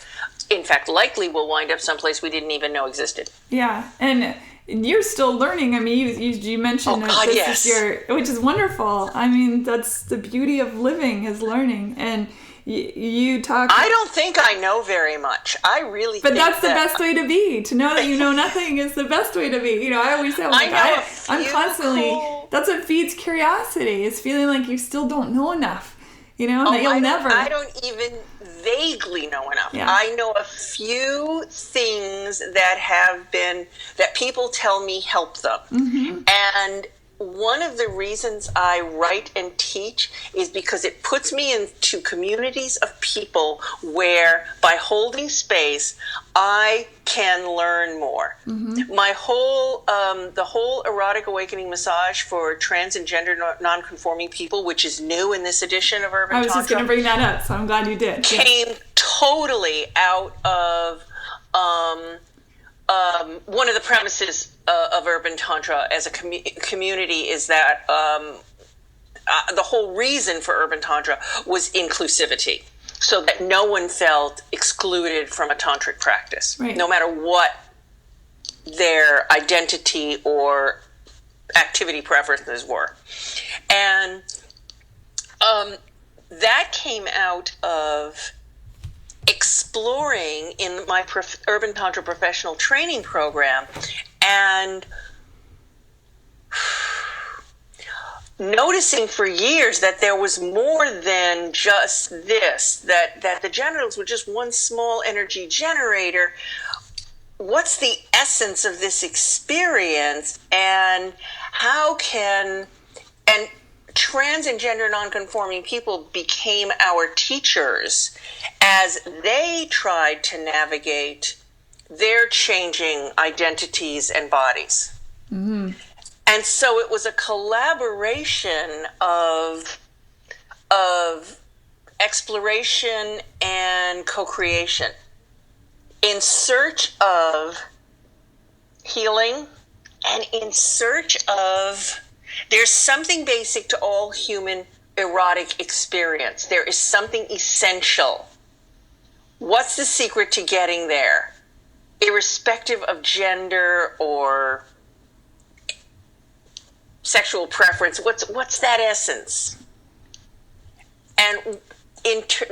in fact, likely we'll wind up someplace we didn't even know existed. Yeah, and you're still learning. I mean, you mentioned that this yes. is which is wonderful. I mean, that's the beauty of living, is learning. And you talk. I don't think I know very much. I really. But think that's the best way to be. To know that you know nothing is the best way to be. I always say, I'm constantly. That's what feeds curiosity. Is feeling like you still don't know enough. That you'll never. I don't even vaguely know enough. Yeah. I know a few things that people tell me help them. Mm-hmm. And one of the reasons I write and teach is because it puts me into communities of people where, by holding space, I can learn more. Mm-hmm. My the whole erotic awakening massage for trans and gender non-conforming people, which is new in this edition of Urban Tantra. I was just going to bring that up, so I'm glad you did. Came totally out of one of the premises of Urban Tantra as a community is that the whole reason for Urban Tantra was inclusivity, so that no one felt excluded from a tantric practice, right, no matter what their identity or activity preferences were. And that came out of exploring in my Urban Tantra professional training program and noticing for years that there was more than just this, that the genitals were just one small energy generator. What's the essence of this experience, and how can, and trans and gender nonconforming people became our teachers as they tried to navigate their changing identities and bodies. Mm-hmm. And so it was a collaboration of exploration and co-creation in search of healing and in search of, there's something basic to all human erotic experience. There is something essential. What's the secret to getting there? Irrespective of gender or sexual preference, what's that essence? And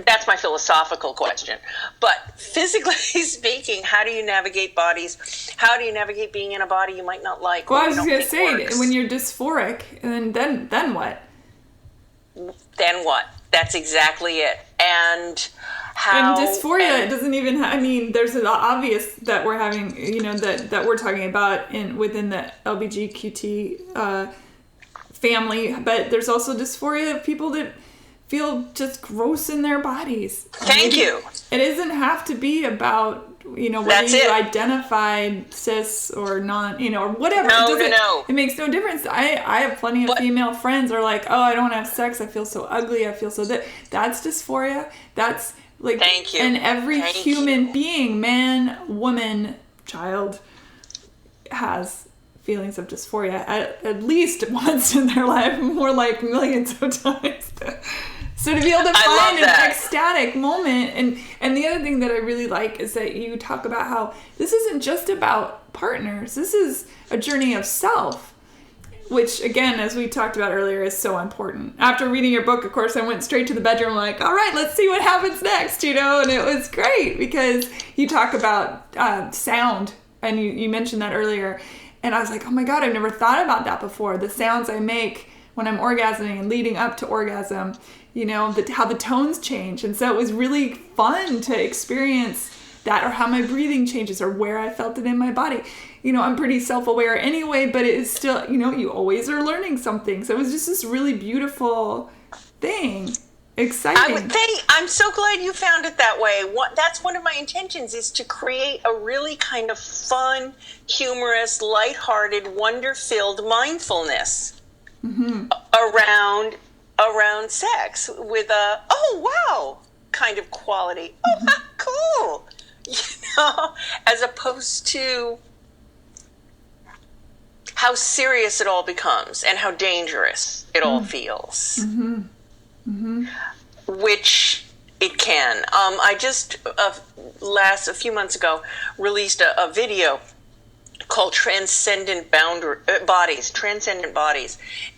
that's my philosophical question. But physically speaking, how do you navigate bodies? How do you navigate being in a body you might not like? Well, I was just going to say, when you're dysphoric, and then what? Then what? That's exactly it. And how... And dysphoria, it doesn't even... there's an obvious that we're having, that we're talking about within the LGBTQT family, but there's also dysphoria of people that feel just gross in their bodies. Thank you. It doesn't have to be about, whether That's you it. identify cis or non, or whatever. No. It makes no difference. I have plenty of female friends who are like, oh, I don't have sex. I feel so ugly. I feel so that. That's dysphoria. That's like, thank you. And every human being, man, woman, child, has feelings of dysphoria at least once in their life, more like millions of times. So to be able to find an ecstatic moment, and the other thing that I really like is that you talk about how this isn't just about partners. This is a journey of self, which again, as we talked about earlier, is so important. After reading your book, of course, I went straight to the bedroom like, all right, let's see what happens next, and it was great because you talk about sound, and you mentioned that earlier. And I was like, oh my God, I've never thought about that before. The sounds I make when I'm orgasming and leading up to orgasm, how the tones change. And so it was really fun to experience that, or how my breathing changes, or where I felt it in my body. I'm pretty self-aware anyway, but it is still, you always are learning something. So it was just this really beautiful thing. Exciting. I'm so glad you found it that way. That's one of my intentions, is to create a really kind of fun, humorous, lighthearted, wonder-filled mindfulness around sex with a, oh, wow, kind of quality. Oh, cool. As opposed to how serious it all becomes and how dangerous it all feels. Which it can. I just a few months ago released a video called Transcendent Bodies,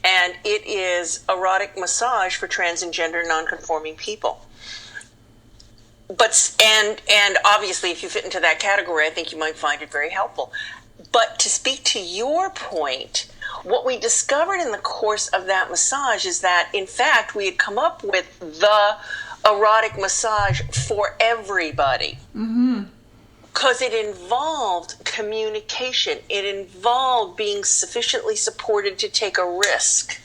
and it is erotic massage for trans and gender nonconforming people. But and obviously, if you fit into that category, I think you might find it very helpful. But to speak to your point, what we discovered in the course of that massage is that, in fact, we had come up with the erotic massage for everybody. Mm-hmm. Because it involved communication. It involved being sufficiently supported to take a risk.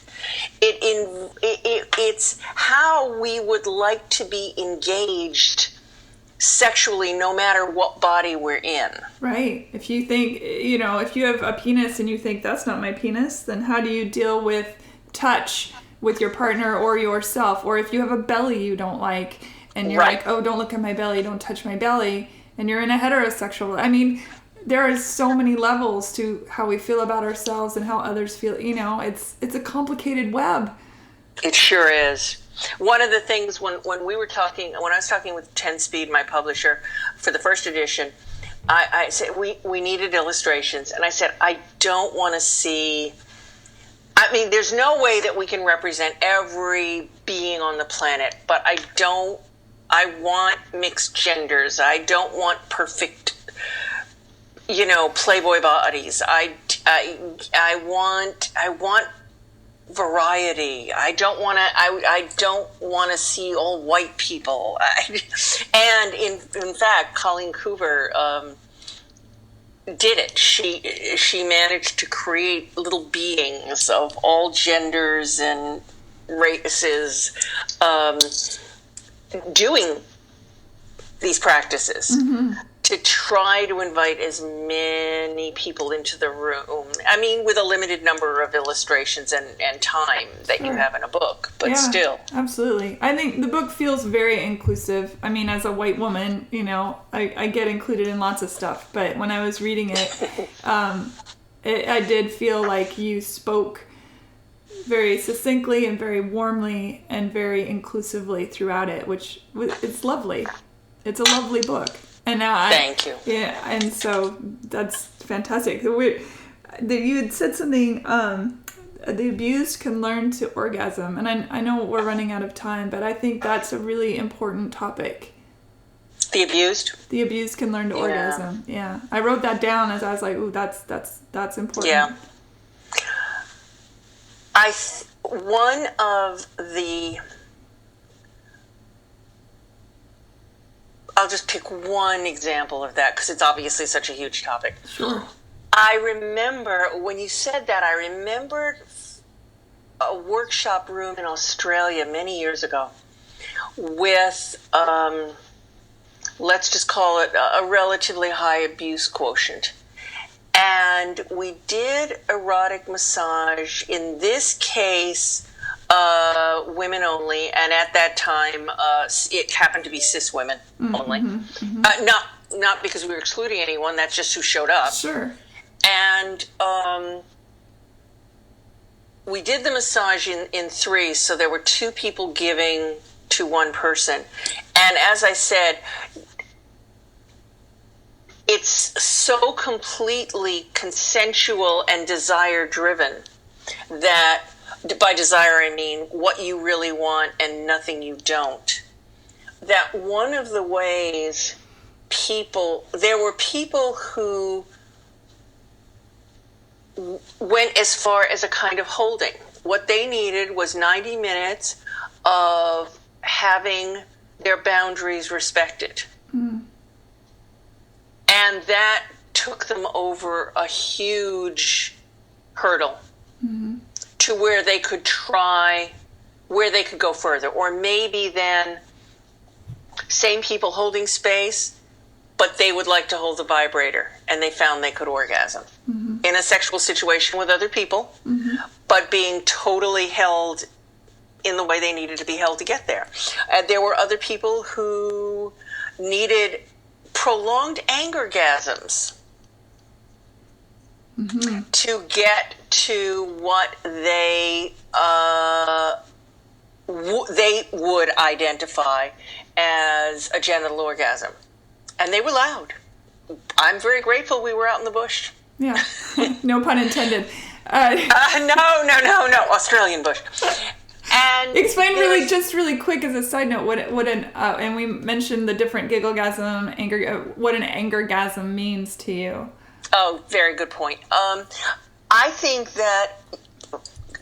It's how we would like to be engaged sexually, no matter what body we're in. Right. If you think, if you have a penis and you think that's not my penis, then how do you deal with touch with your partner or yourself? Or if you have a belly you don't like and you're like, oh, don't look at my belly, don't touch my belly, and you're in a heterosexual, there are so many levels to how we feel about ourselves and how others feel. It's a complicated web. It sure is. One of the things when I was talking with 10 Speed, my publisher, for the first edition, I said we needed illustrations, and I said I don't want to see. There's no way that we can represent every being on the planet, but I want mixed genders. I don't want perfect, Playboy bodies. I want variety. I don't want to see all white people. And in fact, Colleen Coover did it. She managed to create little beings of all genders and races, doing these practices. Mm-hmm. To try to invite as many people into the room. With a limited number of illustrations and time that you have in a book, but still. Absolutely. I think the book feels very inclusive. As a white woman, I get included in lots of stuff, but when I was reading it, I did feel like you spoke very succinctly and very warmly and very inclusively throughout it, which it's lovely. It's a lovely book. And now thank you. Yeah, and so that's fantastic. You had said something. The abused can learn to orgasm, and I know we're running out of time, but I think that's a really important topic. The abused. The abused can learn to orgasm. Yeah, I wrote that down as I was like, "Ooh, that's important." Yeah. One of the. I'll just pick one example of that because it's obviously such a huge topic. Sure. I remember when you said that, I remembered a workshop room in Australia many years ago with, let's just call it a relatively high abuse quotient. And we did erotic massage, in this case, women only, and at that time it happened to be cis women only. Mm-hmm. Not because we were excluding anyone, that's just who showed up. Sure. And we did the massage in threes, so there were two people giving to one person. And as I said, it's so completely consensual and desire driven that, by desire I mean what you really want and nothing you don't, that one of the ways there were people who went as far as a kind of holding. What they needed was 90 minutes of having their boundaries respected. Mm. And that took them over a huge hurdle. Mm-hmm. To where they could go further. Or maybe then, same people holding space, but they would like to hold the vibrator, and they found they could orgasm. Mm-hmm. In a sexual situation with other people, mm-hmm. but being totally held in the way they needed to be held to get there. There were other people who needed prolonged angergasms. Mm-hmm. To get to what they would identify as a genital orgasm. And they were loud. I'm very grateful we were out in the bush Yeah. No pun intended. No. Australian bush. And explain really quick as a side note and we mentioned the different gigglegasm, what an angergasm means to you. Oh, very good point. I think that,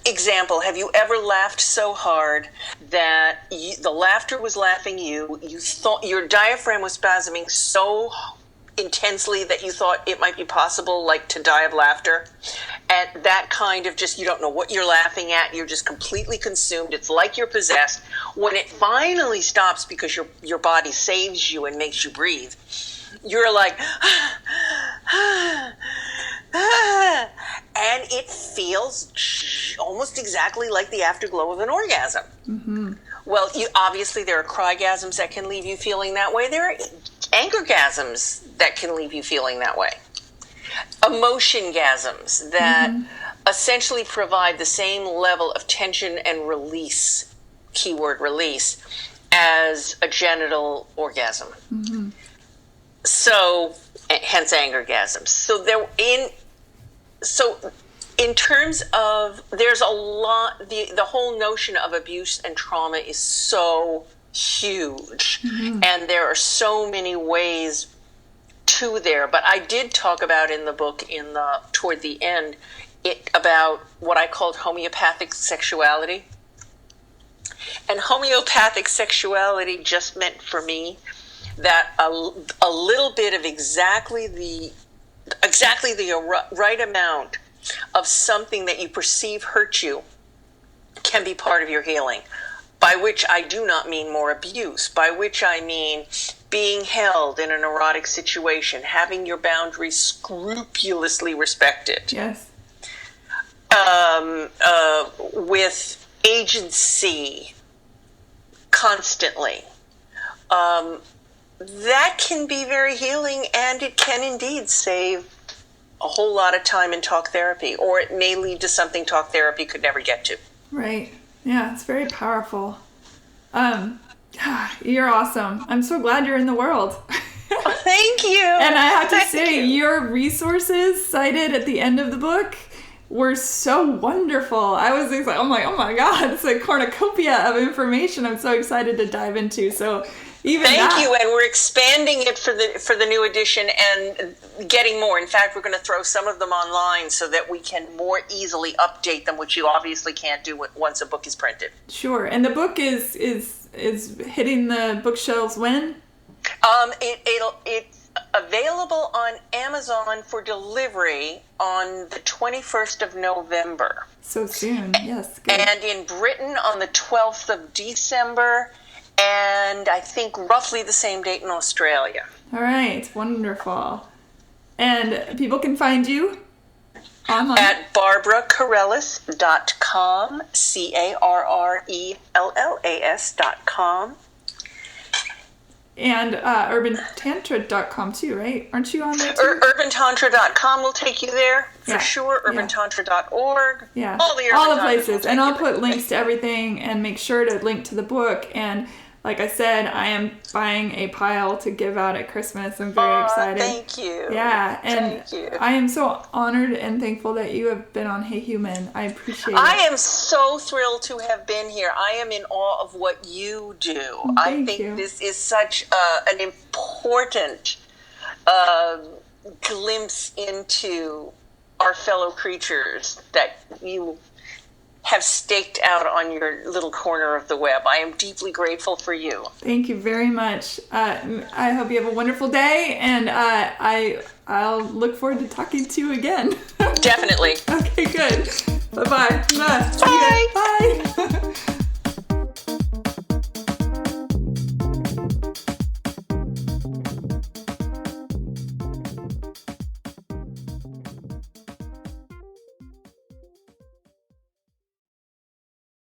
example, have you ever laughed so hard that the laughter was laughing you thought your diaphragm was spasming so intensely that you thought it might be possible, like, to die of laughter? And that kind of just, you don't know what you're laughing at, you're just completely consumed, it's like you're possessed. When it finally stops because your body saves you and makes you breathe, you're like, and it feels almost exactly like the afterglow of an orgasm. Mm-hmm. Well, obviously there are crygasms that can leave you feeling that way. There are angergasms that can leave you feeling that way. Emotion-gasms that essentially provide the same level of tension and release, keyword release, as a genital orgasm. Mm-hmm. So, hence angergasms. So in terms of, there's a lot, the whole notion of abuse and trauma is so huge, and there are so many ways to there. But I did talk about in the book, toward the end, about what I called homeopathic sexuality. And homeopathic sexuality just meant for me that a little bit of exactly the right amount of something that you perceive hurt you can be part of your healing. By which I do not mean more abuse, by which I mean being held in an erotic situation, having your boundaries scrupulously respected. Yes. With agency constantly. That can be very healing, and it can indeed save a whole lot of time in talk therapy, or it may lead to something talk therapy could never get to. Right. Yeah, it's very powerful. You're awesome. I'm so glad you're in the world. Thank you. And I have to say, your resources cited at the end of the book were so wonderful. I was like, oh my God, it's a cornucopia of information I'm so excited to dive into. So Thank you, and we're expanding it for the new edition and getting more. In fact, we're going to throw some of them online so that we can more easily update them, which you obviously can't do once a book is printed. Sure, and the book is hitting the bookshelves when? It's available on Amazon for delivery on the 21st of November. So soon, yes. Good. And in Britain on the 12th of December. And I think roughly the same date in Australia. All right, wonderful. And people can find you online at barbaracarrellas.com, CARRELLAS.com. And urbantantra.com too, right? Aren't you on there too? Urbantantra.com will take you there for sure. Urbantantra.org. Yeah. All the places. And I'll put links to everything and make sure to link to the book. And like I said, I am buying a pile to give out at Christmas. I'm very excited. Thank you. Yeah, and thank you. I am so honored and thankful that you have been on Hey Human. I appreciate it. I am so thrilled to have been here. I am in awe of what you do. I think this is such an important glimpse into our fellow creatures that you have staked out on your little corner of the web. I am deeply grateful for you. Thank you very much. I hope you have a wonderful day, and I'll look forward to talking to you again. Definitely. Okay, good. Bye-bye. Bye. Bye.